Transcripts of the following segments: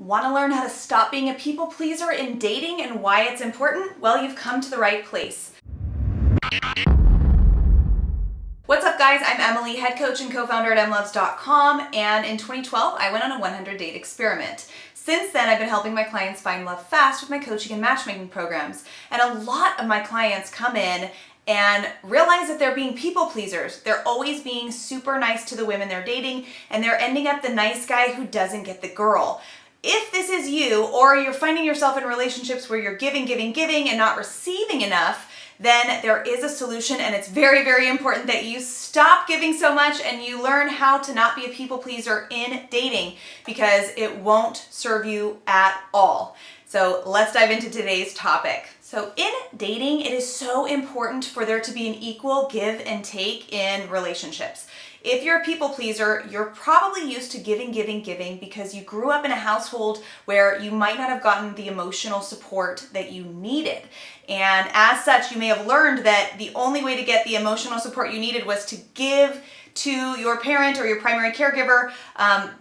Want to learn how to stop being a people pleaser in dating and why it's important? Well, you've come to the right place. What's up guys, I'm Emily, head coach and co-founder at emlovz.com, and in 2012 I went on a 100-date experiment. Since then, I've been helping my clients find love fast with my coaching and matchmaking programs. And a lot of my clients come in and realize that they're being people pleasers. They're always being super nice to the women they're dating, and they're ending up the nice guy who doesn't get the girl. If this is you, or you're finding yourself in relationships where you're giving and not receiving enough, then there is a solution, and it's very, very important that you stop giving so much and you learn how to not be a people pleaser in dating, because it won't serve you at all. So let's dive into today's topic. So in dating, it is so important for there to be an equal give and take in relationships. If you're a people pleaser, you're probably used to giving because you grew up in a household where you might not have gotten the emotional support that you needed. And as such, you may have learned that the only way to get the emotional support you needed was to give to your parent or your primary caregiver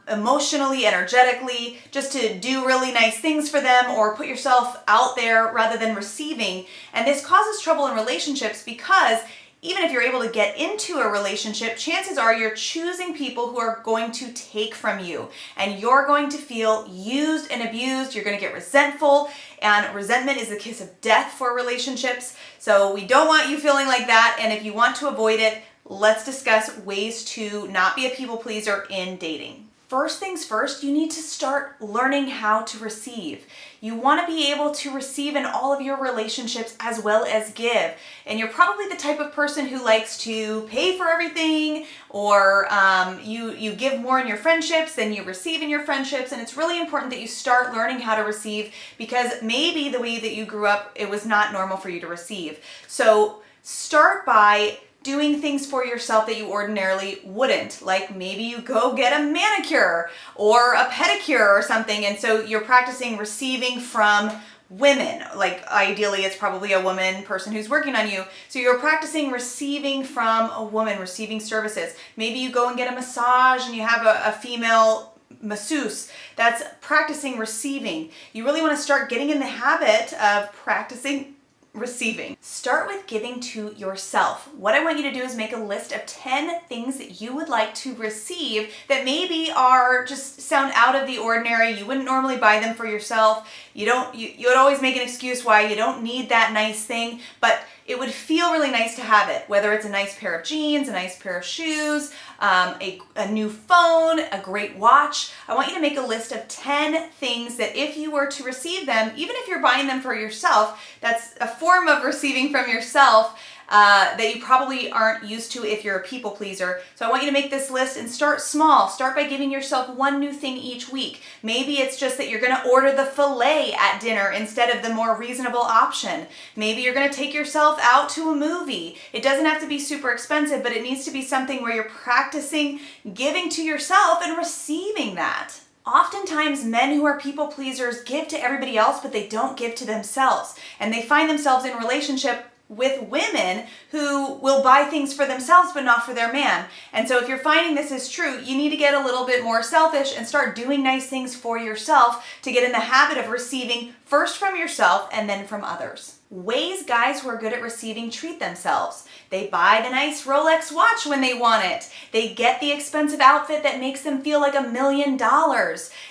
emotionally, energetically, just to do really nice things for them or put yourself out there rather than receiving. And this causes trouble in relationships because even if you're able to get into a relationship, chances are you're choosing people who are going to take from you, and you're going to feel used and abused. You're going to get resentful, and resentment is the kiss of death for relationships. So we don't want you feeling like that, and if you want to avoid it, let's discuss ways to not be a people pleaser in dating. First things first, you need to start learning how to receive. You want to be able to receive in all of your relationships as well as give. And you're probably the type of person who likes to pay for everything, or you give more in your friendships than you receive in your friendships. And it's really important that you start learning how to receive, because maybe the way that you grew up, it was not normal for you to receive. So start by doing things for yourself that you ordinarily wouldn't. Like maybe you go get a manicure or a pedicure or something, and so you're practicing receiving from women. Like ideally it's probably a person who's working on you. So you're practicing receiving from a woman, receiving services. Maybe you go and get a massage and you have a female masseuse. That's practicing receiving. You really want to start getting in the habit of practicing receiving. Start with giving to yourself. What I want you to do is make a list of 10 things that you would like to receive that maybe are just sound out of the ordinary. You wouldn't normally buy them for yourself. You would always make an excuse why you don't need that nice thing, but it would feel really nice to have it, whether it's a nice pair of jeans, a nice pair of shoes, a new phone, a great watch. I want you to make a list of 10 things that if you were to receive them, even if you're buying them for yourself, that's a form of receiving from yourself that you probably aren't used to if you're a people pleaser. So I want you to make this list and start small. Start by giving yourself one new thing each week. Maybe it's just that you're going to order the filet at dinner instead of the more reasonable option. Maybe you're going to take yourself out to a movie. It doesn't have to be super expensive, but it needs to be something where you're practicing giving to yourself and receiving that. Oftentimes, men who are people pleasers give to everybody else, but they don't give to themselves. And they find themselves in relationship with women who will buy things for themselves but not for their man. And so if you're finding this is true, you need to get a little bit more selfish and start doing nice things for yourself to get in the habit of receiving first from yourself and then from others. Ways guys who are good at receiving treat themselves. They buy the nice Rolex watch when they want it. They get the expensive outfit that makes them feel like $1 million.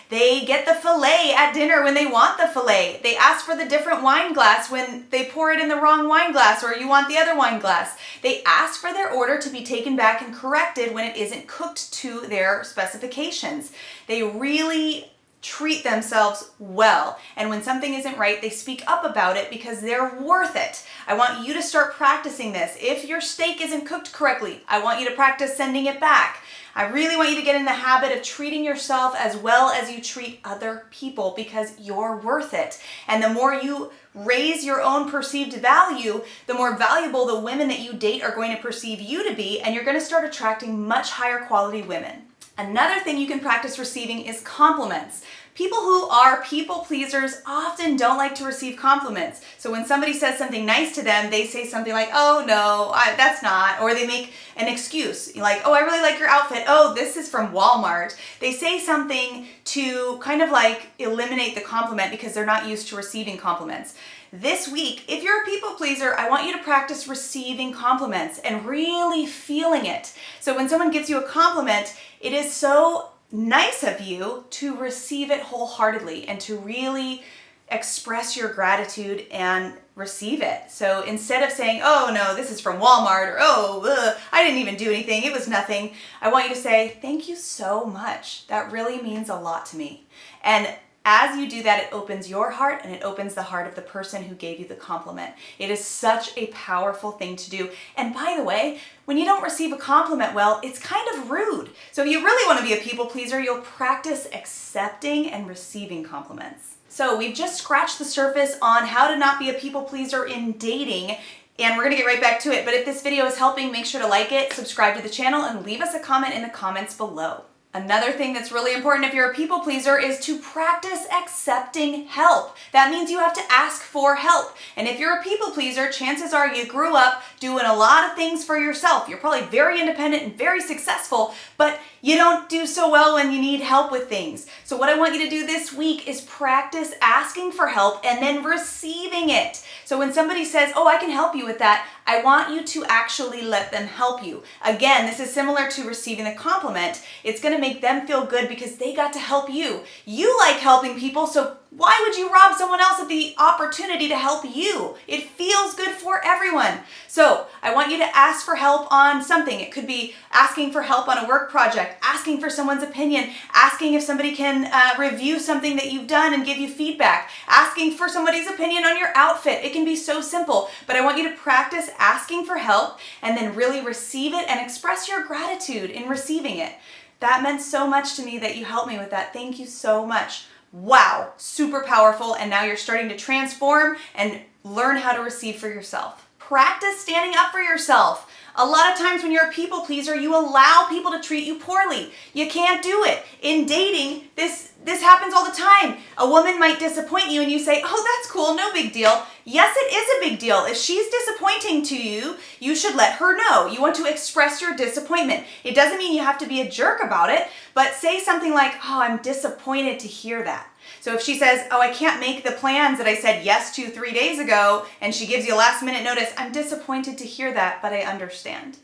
They get the filet at dinner when they want the filet. They ask for the different wine glass when they pour it in the wrong wine glass or you want the other wine glass. They ask for their order to be taken back and corrected when it isn't cooked to their specifications. They really treat themselves well. And when something isn't right, they speak up about it because they're worth it. I want you to start practicing this. If your steak isn't cooked correctly, I want you to practice sending it back. I really want you to get in the habit of treating yourself as well as you treat other people, because you're worth it. And the more you raise your own perceived value, the more valuable the women that you date are going to perceive you to be, and you're going to start attracting much higher quality women. Another thing you can practice receiving is compliments. People who are people pleasers often don't like to receive compliments. So when somebody says something nice to them, they say something like, oh no, that's not, or they make an excuse like, oh, I really like your outfit. Oh, this is from Walmart. They say something to kind of like eliminate the compliment because they're not used to receiving compliments. This week, if you're a people pleaser, I want you to practice receiving compliments and really feeling it. So when someone gives you a compliment, it is so nice of you to receive it wholeheartedly and to really express your gratitude and receive it. So instead of saying, oh no, this is from Walmart, or oh, I didn't even do anything, it was nothing, I want you to say, thank you so much. That really means a lot to me. And as you do that, it opens your heart and it opens the heart of the person who gave you the compliment. It is such a powerful thing to do. And by the way, when you don't receive a compliment well, it's kind of rude. So if you really want to be a people pleaser, you'll practice accepting and receiving compliments. So we've just scratched the surface on how to not be a people pleaser in dating, and we're gonna get right back to it. But if this video is helping, make sure to like it, subscribe to the channel, and leave us a comment in the comments below. Another thing that's really important if you're a people pleaser is to practice accepting help. That means you have to ask for help. And if you're a people pleaser, chances are you grew up doing a lot of things for yourself. You're probably very independent and very successful, but you don't do so well when you need help with things. So what I want you to do this week is practice asking for help and then receiving it. So when somebody says, oh, I can help you with that, I want you to actually let them help you. Again, this is similar to receiving a compliment. It's gonna make them feel good because they got to help you. You like helping people, so why would you rob someone else of the opportunity to help you? It feels good for everyone. So I want you to ask for help on something. It could be asking for help on a work project, asking for someone's opinion, asking if somebody can review something that you've done and give you feedback, asking for somebody's opinion on your outfit. It can be so simple, but I want you to practice asking for help and then really receive it and express your gratitude in receiving it. That meant so much to me that you helped me with that. Thank you so much. Wow, super powerful, and now you're starting to transform and learn how to receive for yourself. Practice standing up for yourself. A lot of times when you're a people pleaser, you allow people to treat you poorly. You can't do it. In dating, this happens all the time. A woman might disappoint you and you say, oh, that's cool, no big deal. Yes, it is a big deal. If she's disappointing to you, you should let her know. You want to express your disappointment. It doesn't mean you have to be a jerk about it, but say something like, oh, I'm disappointed to hear that. So if she says, oh, I can't make the plans that I said yes to 3 days ago, and she gives you a last minute notice, I'm disappointed to hear that, but I understand.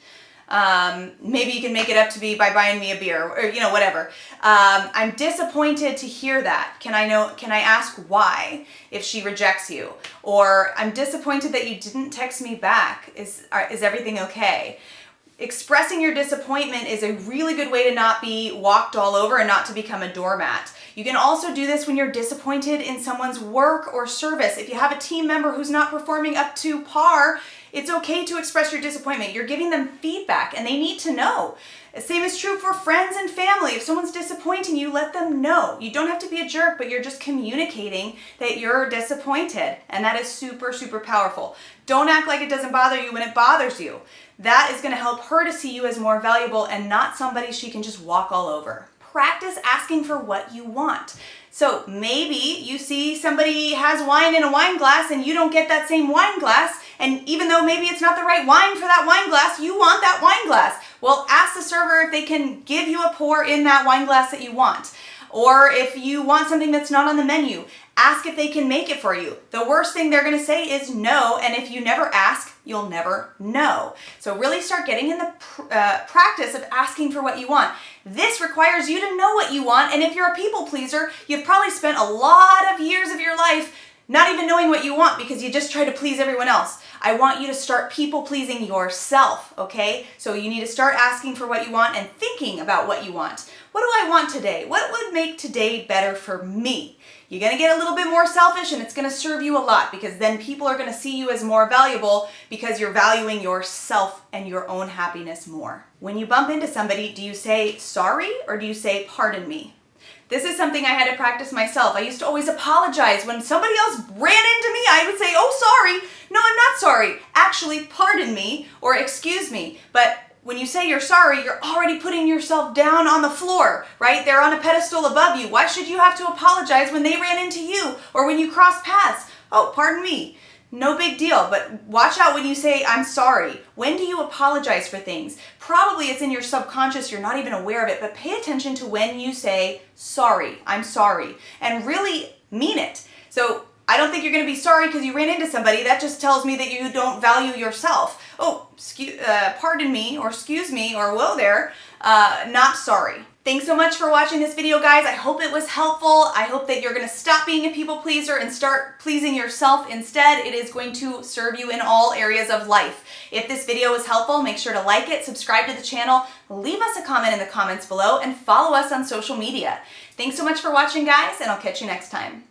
Maybe you can make it up to be by buying me a beer or, whatever. I'm disappointed to hear that. Can I ask why if she rejects you? Or I'm disappointed that you didn't text me back. Is everything okay? Expressing your disappointment is a really good way to not be walked all over and not to become a doormat. You can also do this when you're disappointed in someone's work or service. If you have a team member who's not performing up to par, it's okay to express your disappointment. You're giving them feedback and they need to know. The same is true for friends and family. If someone's disappointing you, let them know. You don't have to be a jerk, but you're just communicating that you're disappointed. And that is super, super powerful. Don't act like it doesn't bother you when it bothers you. That is going to help her to see you as more valuable and not somebody she can just walk all over. Practice asking for what you want. So maybe you see somebody has wine in a wine glass and you don't get that same wine glass, and even though maybe it's not the right wine for that wine glass, you want that wine glass. Well, ask the server if they can give you a pour in that wine glass that you want. Or if you want something that's not on the menu, ask if they can make it for you. The worst thing they're going to say is no, and if you never ask, you'll never know. So really start getting in the practice of asking for what you want. This requires you to know what you want, and if you're a people pleaser, you've probably spent a lot of years of your life not even knowing what you want because you just try to please everyone else. I want you to start people pleasing yourself, okay? So you need to start asking for what you want and thinking about what you want. What do I want today? What would make today better for me? You're gonna get a little bit more selfish and it's gonna serve you a lot because then people are gonna see you as more valuable because you're valuing yourself and your own happiness more. When you bump into somebody, do you say sorry or do you say pardon me? This is something I had to practice myself. I used to always apologize. When somebody else ran into me, I would say, oh, sorry. No, I'm not sorry. Actually, pardon me or excuse me. But when you say you're sorry, you're already putting yourself down on the floor, right? They're on a pedestal above you. Why should you have to apologize when they ran into you or when you cross paths? Oh, pardon me. No big deal, but watch out when you say, I'm sorry. When do you apologize for things? Probably it's in your subconscious, you're not even aware of it, but pay attention to when you say, sorry, I'm sorry, and really mean it. So I don't think you're going to be sorry because you ran into somebody. That just tells me that you don't value yourself. Oh, pardon me, or excuse me, or whoa there, not sorry. Thanks so much for watching this video, guys. I hope it was helpful. I hope that you're going to stop being a people pleaser and start pleasing yourself instead. It is going to serve you in all areas of life. If this video was helpful, make sure to like it, subscribe to the channel, leave us a comment in the comments below, and follow us on social media. Thanks so much for watching, guys, and I'll catch you next time.